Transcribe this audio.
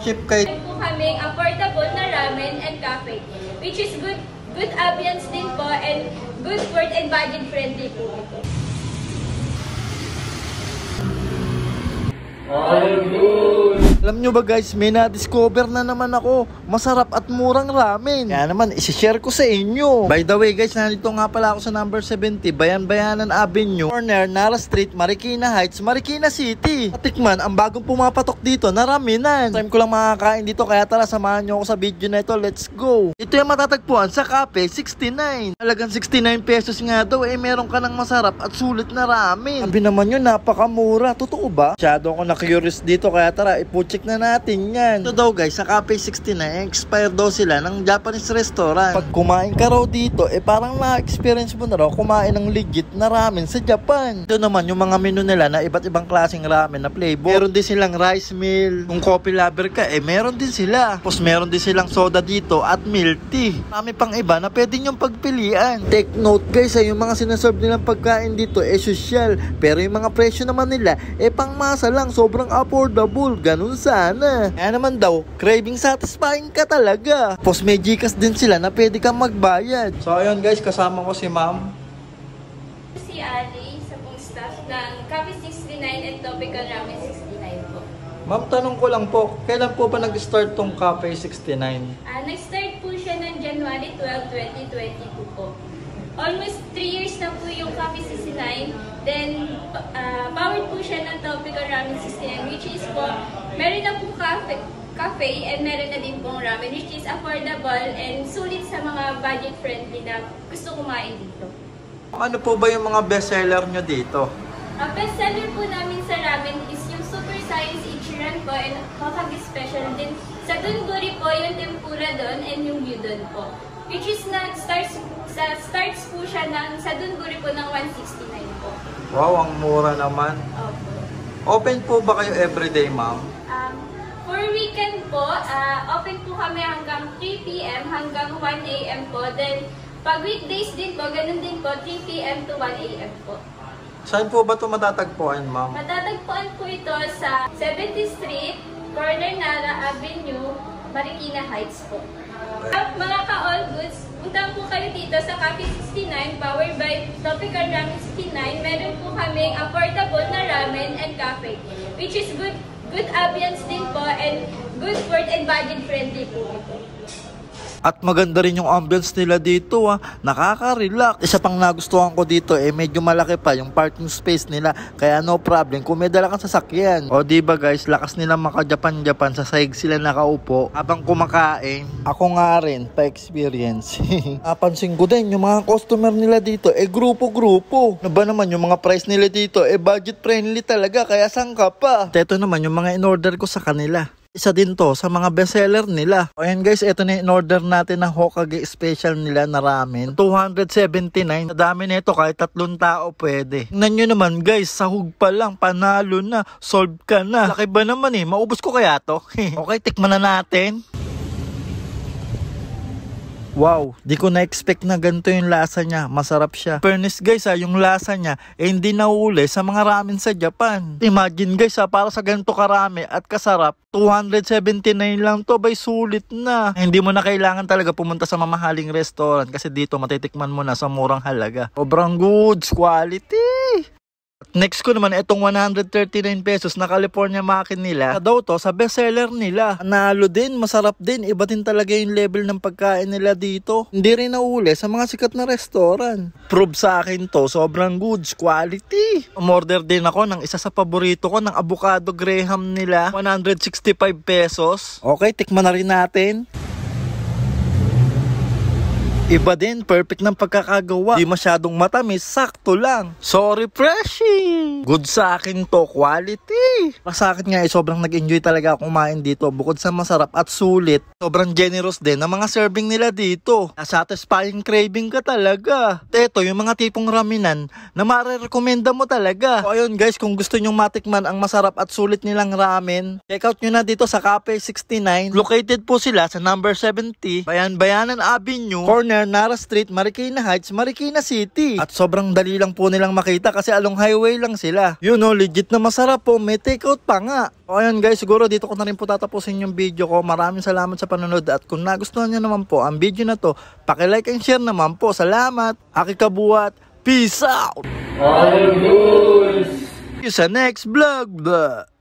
cheap kayo. Meron po kaming affordable na ramen and cafe, which is good ambience din po and good food and budget friendly po ito. Alam nyo ba guys, may na-discover na naman ako. Masarap at murang ramen. Kaya naman, isi-share ko sa inyo. By the way guys, nandito nga pala ako sa number 70, Bayan-Bayanan Avenue, corner, Nara Street, Marikina Heights, Marikina City. Tikman ang bagong pumapatok dito na ramenan. Time ko lang makakain dito, kaya tara samahan nyo ako sa video na ito. Let's go. Ito yung matatagpuan sa Cafe 69. Talagang 69 pesos nga daw, meron ka ng masarap at sulit na ramen. Sabi naman yun, napakamura. Totoo ba? Masyado ako na-curious dito, kaya tara, check na natin yan. Ito daw guys, sa Cafe 69, expire daw sila ng Japanese restaurant. Pag kumain ka raw dito, parang na-experience mo na raw kumain ng legit na ramen sa Japan. Ito naman yung mga menu nila na iba't ibang klaseng ramen na flavor. Meron din silang rice meal. Kung coffee lover ka, meron din sila. Tapos meron din silang soda dito at milk tea. Marami pang iba na pwede nyong pagpilian. Take note guys, yung mga sinaserve nilang pagkain dito, social. Pero yung mga presyo naman nila, pangmasa lang, sobrang affordable. Ganun sana. Kaya naman daw, craving satisfying ka talaga. Tapos may Gcash din sila na pwede kang magbayad. So ayun guys, kasama ko si ma'am. Si Ali, sa pong staff ng Cafe 69 and Tropical Ramen 69 po. Ma'am, tanong ko lang po, kailan po ba nag-start tong Cafe 69? Nag-start po siya ng January 12, 2022 po. Almost 3 years na po yung Cafe 69. Then, powered po siya ng Tropical Ramen 69, which is po, meron na po cafe and meron na din pong ramen, which is affordable and sulit sa mga budget-friendly na gusto kumain dito. Ano po ba yung mga bestseller nyo dito? Bestseller po namin sa ramen is yung Super Science Ichiran po and Hokage Special din. Sa Donburi po, yung tempura doon and yung gyudon po. Which is starts po siya sa Donburi po ng 169 po. Wow, ang mura naman. Opo. Open po ba kayo everyday, ma'am? For weekend po, open po kami hanggang 3 p.m. hanggang 1 a.m. po. Then, pag weekdays din po, ganun din po, 3 p.m. to 1 a.m. po. Saan po ba ito matatagpuan, ma'am? Matatagpuan po ito sa 70th Street, corner Nara Avenue, Marikina Heights po. Mga ka-all goods, punta po kayo dito sa Cafe 69, powered by Tropical Ramen 69. Meron po kaming affordable na ramen and cafe, which is good ambience din po and good food and budget friendly po ito. At maganda rin yung ambience nila dito, nakaka-relax. Isa pang nagustuhan ko dito, medyo malaki pa yung parking space nila. Kaya no problem kung may dala kang sasakyan. O diba guys, lakas nila maka-Japan-Japan, sa sahig sila nakaupo habang kumakain. Ako nga rin, pa-experience. Napansin ko din, yung mga customer nila dito, grupo-grupo. Ano ba naman, yung mga price nila dito, budget friendly talaga, kaya sangka pa. At ito naman, yung mga in-order ko sa kanila. Isa din to sa mga bestseller nila. O yan guys, ito na in-order natin na Hokage Special nila na ramen. 279. Sa dami na ito, kahit 3 tao pwede. Tingnan nyo naman guys, sahog pa lang, panalo na. Solve ka na. Laki ba naman maubos ko kaya to? Okay, tikman na natin. Wow, di ko na-expect na ganito yung lasa niya. Masarap siya. Fairness guys yung lasa niya hindi nauli sa mga ramen sa Japan. Imagine guys para sa ganito karami at kasarap, 279 lang to, bay sulit na. Hindi mo na kailangan talaga pumunta sa mamahaling restaurant kasi dito matitikman mo na sa murang halaga. Sobrang goods, quality. Next ko naman, itong 139 pesos na California Maki nila. Daw to sa bestseller nila. Panalo din, masarap din. Iba din talaga yung level ng pagkain nila dito. Hindi rin nauli sa mga sikat na restaurant. Prove sa akin to, sobrang goods, quality. Umorder din ako ng isa sa paborito ko, ng avocado graham nila. 165 pesos. Okay, tikman na rin natin. Iba din, perfect ng pagkakagawa. Di masyadong matamis, sakto lang. So refreshing. Good sa akin to, quality. Sa akin nga sobrang nag-enjoy talaga ako kumain dito. Bukod sa masarap at sulit, sobrang generous din ng mga serving nila dito. Satisfying craving ka talaga. Ito, yung mga tipong ramenan na marerekomenda mo talaga. So ayun guys, kung gusto nyong matikman ang masarap at sulit nilang ramen, check out nyo na dito sa Cafe 69. Located po sila sa number 70, Bayan-Bayanan Avenue, corner corner, Nara Street, Marikina Heights, Marikina City. At sobrang dali lang po nilang makita kasi along highway lang sila. Yun o, legit na masarap po, may takeout pa nga. O ayan guys, siguro dito ko na rin po tatapusin yung video ko. Maraming salamat sa panonood at kung nagustuhan nyo naman po ang video na to, paki-like and share naman po. Salamat, Aki Kabuat, peace out! All good! See you sa next vlog!